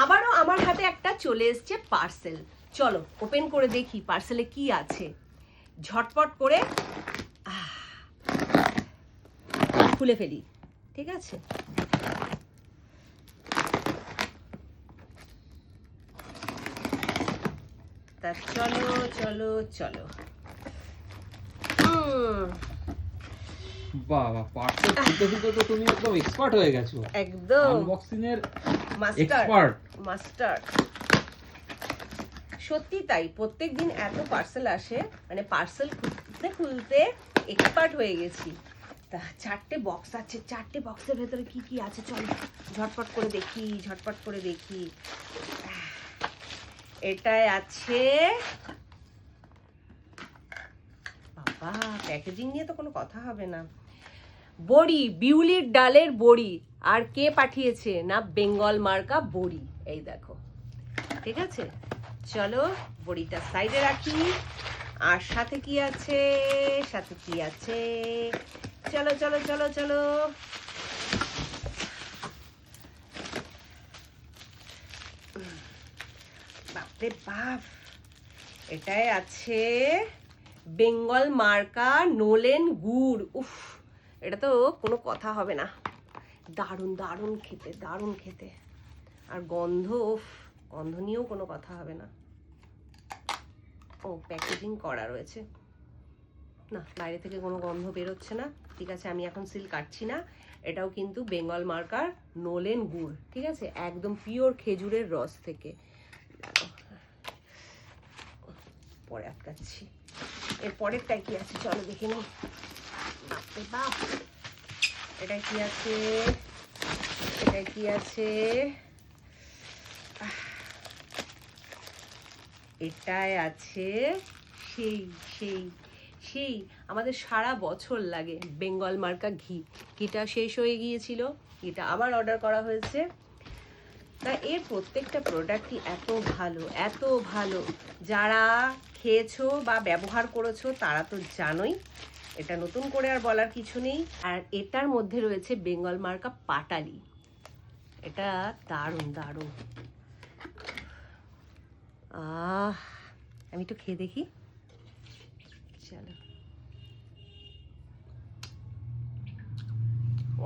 আবারও আমার হাতে একটা চলে এসছে পার্সেল। চলো ওপেন করে দেখি পার্সেলে কি আছে। ঝটপট করে খুলে ফেলি, ঠিক আছে? তা চলো চলো চলো। বাবা, পার্সেল খুলতে খুলতে তো তুমি একদম এক্সপার্ট হয়ে গেছো। একদম আনবক্সিং এর মাস্টার মাস্টার। সত্যি তাই, প্রত্যেকদিন এত পার্সেল আসে, মানে পার্সেল খুলতে খুলতে এক্সপার্ট হয়ে গেছি। তা 4টে বক্স আছে, 4টে বক্সের ভেতরে কি কি আছে চলো ঝটপট করে দেখি, ঝটপট করে দেখি। এটাই আছে, বাবা প্যাকেজিং নিয়ে তো কোনো কথা হবে না। বড়ি, বিউলির ডালের বড়ি। আর কে পাঠিয়েছে? না বেঙ্গল মার্কা বড়ি, এই দেখো, ঠিক আছে? চলো বড়িটা সাইডে রাখি। আর সাথে কি আছে, সাথে কি আছে, চলো চলো চলো চলো। বাপরে বাপ, এটাই আছে বেঙ্গল মার্কা নোলেন গুড়। উফ, এটা তো কোনো কথা হবে না। দারুণ দারুণ খেতে, দারুণ খেতে। আর গন্ধ, উফ, গন্ধ নিয়েও কোনো কথা হবে না। ও প্যাকেজিং করা রয়েছে না, বাইরে থেকে কোনো গন্ধ বেরোচ্ছে না। ঠিক আছে, আমি এখন সিল কাটছি না। এটাও কিন্তু বেঙ্গল মার্কার নোলেন গুড়, ঠিক আছে? একদম পিওর খেজুরের রস থেকে। পরে আটকাচ্ছি। এর পরেরটাই কি আছে চলো দেখে নিই। বাপরে বাপ, এটা কি আছে, এটা কি আছে, এটাই আছে সেই সেই সেই আমাদের সারা বছর লাগে বেঙ্গল মার্কা ঘি। ঘিটা শেষ হয়ে গিয়েছিল, ঘিটা আবার অর্ডার করা হয়েছে। তা এর প্রত্যেকটা প্রোডাক্টই এত ভালো, এত ভালো। যারা খেয়েছো বা ব্যবহার করেছো তারা তো জানোই, এটা নতুন করে আর বলার কিছু নেই। আর এটার মধ্যে রয়েছে বেঙ্গল মার্কা পাটালি। এটা দারুণ দারুণ। আমি একটু খেয়ে দেখি, চলো।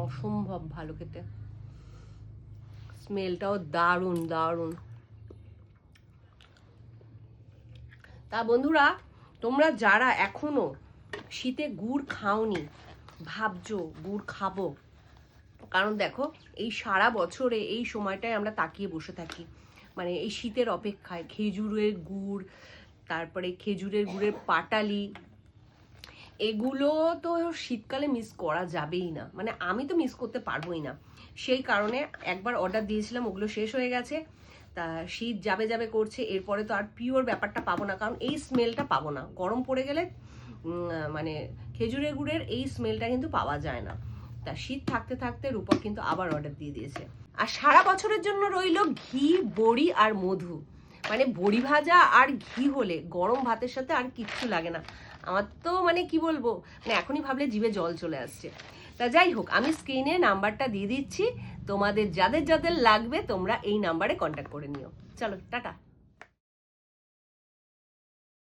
অসম্ভব ভালো খেতে, স্মেলটাও দারুণ দারুণ। তা বন্ধুরা, তোমরা যারা এখনো শীতে গুড় খাওনি, ভাবছো গুড় খাবো, কারণ দেখো এই সারা বছরে এই সময়টায় আমরা তাকিয়ে বসে থাকি, মানে এই শীতের অপেক্ষায়। খেজুরের গুড়, তারপরে খেজুরের গুড়ের পাটালি, এগুলো তো শীতকালে মিস করা যাবেই না, মানে আমি তো মিস করতে পারবোই না। সেই কারণে একবার অর্ডার দিয়েছিলাম, ওগুলো শেষ হয়ে গেছে। তা শীত যাবে যাবে করছে, এরপরে তো আর পিওর ব্যাপারটা পাবো না, কারণ এই স্মেলটা পাবো না। গরম পড়ে গেলে মানে খেজুরের গুড়ের এই স্মেলটা কিন্তু পাওয়া যায় না। তা শীত থাকতে থাকতে রূপক কিন্তু আবার অর্ডার দিয়ে দিয়েছে। আর সারা বছরের জন্য রইল ঘি, বড়ি আর মধু। মানে বড়ি ভাজা আর ঘি হলে গরম ভাতের সাথে আর কিচ্ছু লাগে না। আমার তো মানে কি বলবো, মানে এখনই ভাবলে জিভে জল চলে আসছে। তা যাই হোক, আমি স্ক্রিনে নাম্বারটা দিয়ে দিচ্ছি, তোমাদের যাদের যাদের লাগবে তোমরা এই নাম্বারে কন্ট্যাক্ট করে নিও। চলো টাটা।